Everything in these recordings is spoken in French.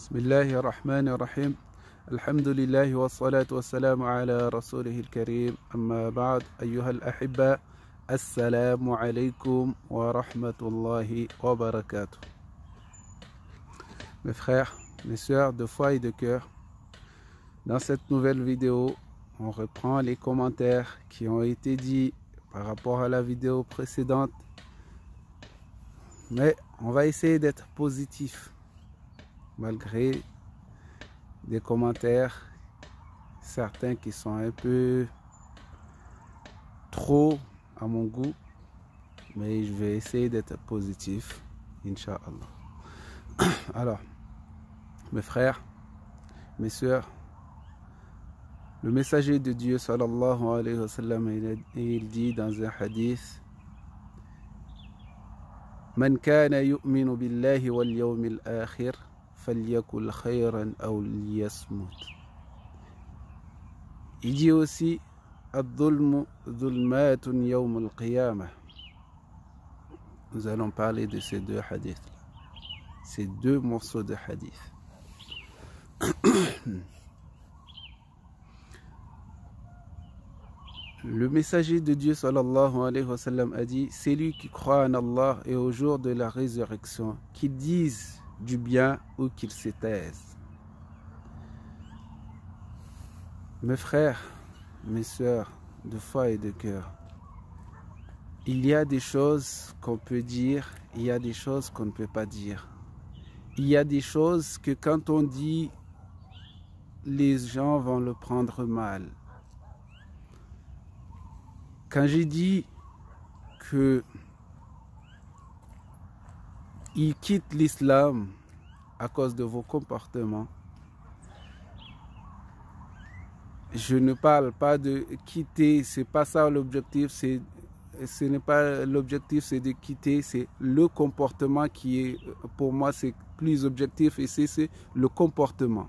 بسم الله الرحمن الرحيم الحمد لله والصلاة والسلام على رسوله الكريم أما بعد أيها الأحبة السلام عليكم ورحمة الله وبركاته. Mes frères, mes sœurs de foi et de cœur, dans cette nouvelle vidéo, on reprend les commentaires qui ont été dits par rapport à la vidéo précédente, mais on va essayer d'être positif malgré des commentaires, certains qui sont un peu trop à mon goût, mais je vais essayer d'être positif, Inch'Allah. Alors, mes frères, mes sœurs, le messager de Dieu, sallallahu alayhi wa sallam, il dit dans un hadith: Man kana yu'minu billahi wal yawmil akhir falyakul khayran aw liyasmut. Il dit aussi: Ad-dhulmu dhulmatun yawm al-qiyamah. Nous allons parler de ces deux hadiths, ces deux morceaux de hadith. Le messager de Dieu sallallahu alayhi wa sallam a dit: c'est lui qui croit en Allah et au jour de la résurrection, qu'il dise du bien ou qu'il se taise. Mes frères, mes sœurs de foi et de cœur, il y a des choses qu'on peut dire, il y a des choses qu'on ne peut pas dire. Il y a des choses que quand on dit, les gens vont le prendre mal. Quand j'ai dit que ils quittent l'islam à cause de vos comportements, je ne parle pas de quitter, c'est pas ça l'objectif, ce n'est pas l'objectif, c'est de quitter, c'est le comportement qui est, pour moi, c'est plus objectif, et c'est le comportement.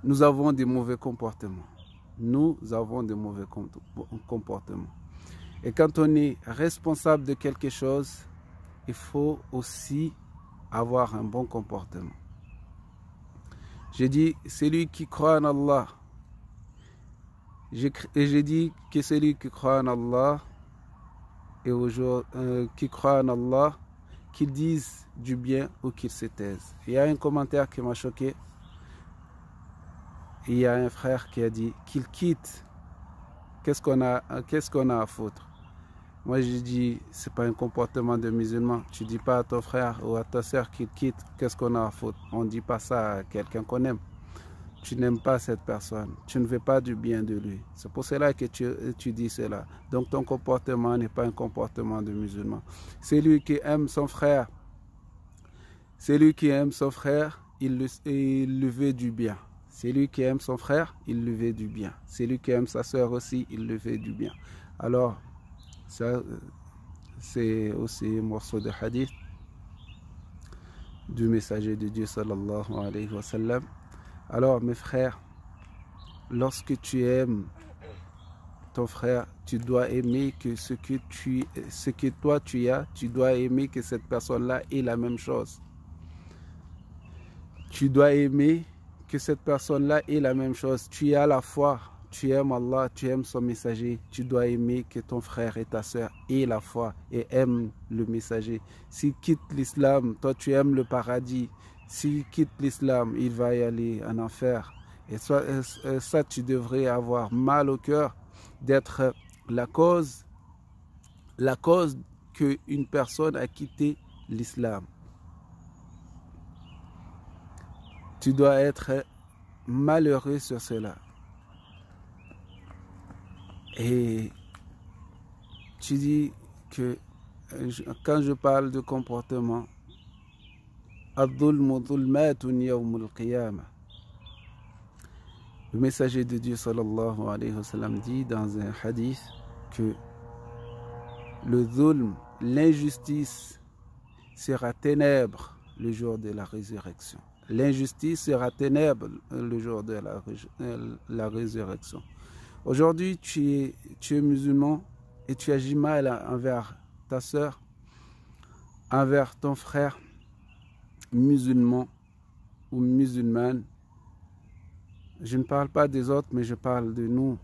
Nous avons des mauvais comportements. Nous avons des mauvais comportements. Et quand on est responsable de quelque chose, il faut aussi avoir un bon comportement. J'ai dit, celui qui croit en Allah, j'ai dit que celui qui croit en Allah, et au jour, qui croit en Allah, qu'il dise du bien ou qu'il se taise. Il y a un commentaire qui m'a choqué. Il y a un frère qui a dit qu'il quitte. Qu'est-ce qu'on a à foutre? Moi je dis, c'est pas un comportement de musulman. Tu dis pas à ton frère ou à ta soeur qu'il quitte, qu'est-ce qu'on a à foutre? On dit pas ça à quelqu'un qu'on aime. Tu n'aimes pas cette personne, tu ne veux pas du bien de lui. C'est pour cela que tu dis cela. Donc ton comportement n'est pas un comportement de musulman. Celui qui aime son frère, il le veut du bien. Celui qui aime son frère, il le veut du bien. Celui qui aime sa soeur aussi, il le veut du bien. Alors, ça, c'est aussi un morceau de hadith du messager de Dieu sallallahu alayhi wa sallam. Alors, mes frères, lorsque tu aimes ton frère, tu dois aimer que ce que toi tu as, tu dois aimer que cette personne-là ait la même chose. Tu dois aimer que cette personne-là ait la même chose. Tu as la foi, tu aimes Allah, tu aimes son messager. Tu dois aimer que ton frère et ta soeur aient la foi et aiment le messager. S'il quitte l'islam, toi tu aimes le paradis. S'il quitte l'islam, il va y aller en enfer. Et ça, tu devrais avoir mal au cœur d'être la cause qu'une personne a quitté l'islam. Tu dois être malheureux sur cela. Et tu dis que quand je parle de comportement, Ad-dhulmu dhulmatun yawm al-qiyamah. Le messager de Dieu sallallahu alayhi wa sallam dit dans un hadith que le dhulm, l'injustice, sera ténèbre le jour de la résurrection. L'injustice sera ténèbre le jour de la résurrection. Aujourd'hui, tu es musulman et tu agis mal envers ta soeur, envers ton frère musulman. ou musulmane, je ne parle pas des autres, mais je parle de nous.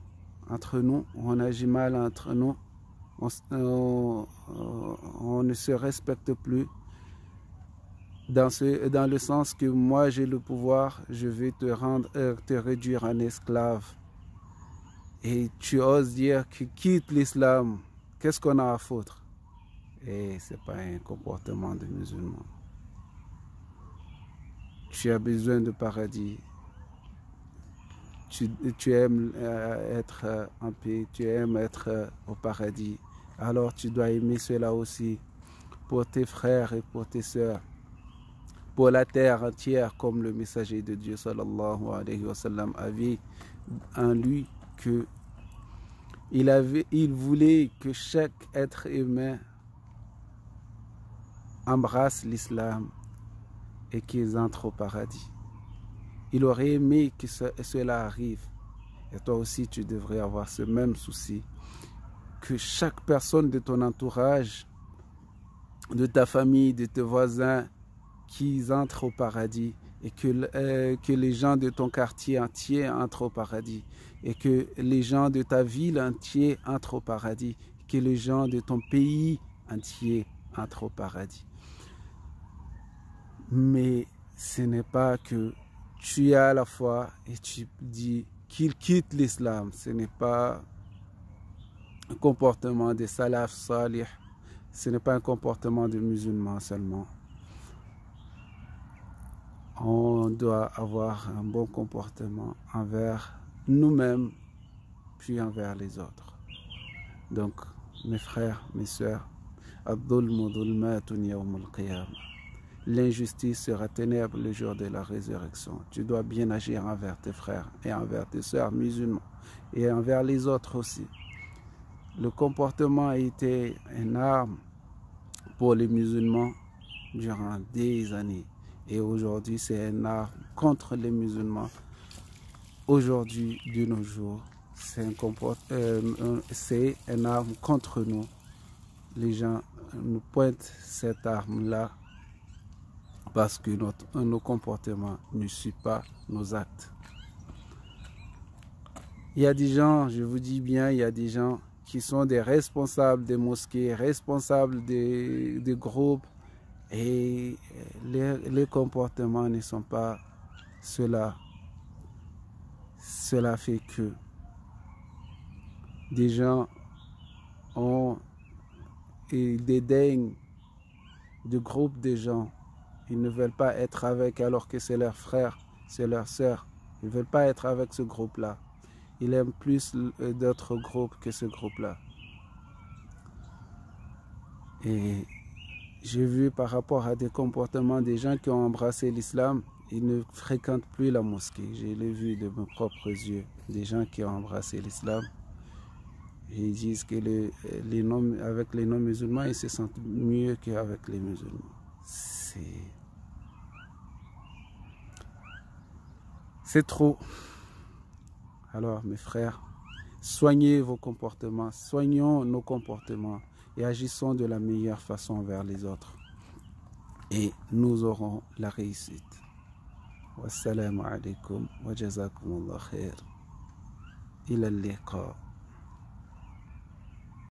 Entre nous, on agit mal entre nous, on ne se respecte plus. Dans le sens que moi j'ai le pouvoir, je vais te réduire en esclave. Et tu oses dire que quitte l'islam, qu'est-ce qu'on a à foutre? Et ce n'est pas un comportement de musulman. Tu as besoin de paradis. Tu aimes être en paix, tu aimes être au paradis. Alors tu dois aimer cela aussi pour tes frères et pour tes sœurs, pour la terre entière, comme le messager de Dieu sallallahu alayhi wa sallam avait en lui que il voulait que chaque être humain embrasse l'islam et qu'ils entrent au paradis. Il aurait aimé que cela arrive. Et toi aussi, tu devrais avoir ce même souci. Que chaque personne de ton entourage, de ta famille, de tes voisins, qu'ils entrent au paradis. Et que les gens de ton quartier entier entrent au paradis. Et que les gens de ta ville entière entrent au paradis. Que les gens de ton pays entier entrent au paradis. Mais ce n'est pas que tu as la foi et tu dis qu'il quitte l'islam. Ce n'est pas un comportement des salaf salih. Ce n'est pas un comportement de musulmans seulement. On doit avoir un bon comportement envers nous-mêmes, puis envers les autres. Donc, mes frères, mes sœurs, l'injustice sera ténèbre le jour de la résurrection. Tu dois bien agir envers tes frères et envers tes sœurs musulmans et envers les autres aussi. Le comportement a été une arme pour les musulmans durant des années. Et aujourd'hui, c'est une arme contre les musulmans. Aujourd'hui, de nos jours, c'est une arme contre nous. Les gens nous pointent cette arme-là parce que nos comportements ne suivent pas nos actes. Il y a des gens, je vous dis bien, il y a des gens qui sont des responsables des mosquées, responsables des groupes, et les comportements ne sont pas cela. Cela fait que des gens ont et dédaignent de groupes de gens. Ils ne veulent pas être avec alors que c'est leur frère, c'est leur sœur. Ils ne veulent pas être avec ce groupe-là. Ils aiment plus d'autres groupes que ce groupe-là. Et j'ai vu par rapport à des comportements des gens qui ont embrassé l'islam, ils ne fréquentent plus la mosquée. Je l'ai vu de mes propres yeux. Des gens qui ont embrassé l'islam. Ils disent que avec les non-musulmans, ils se sentent mieux qu'avec les musulmans. C'est trop. Alors, mes frères, soignez vos comportements, soignons nos comportements et agissons de la meilleure façon vers les autres. Et nous aurons la réussite. Wassalamu alaikum wa jazakumullah khair. Ila al-liqa.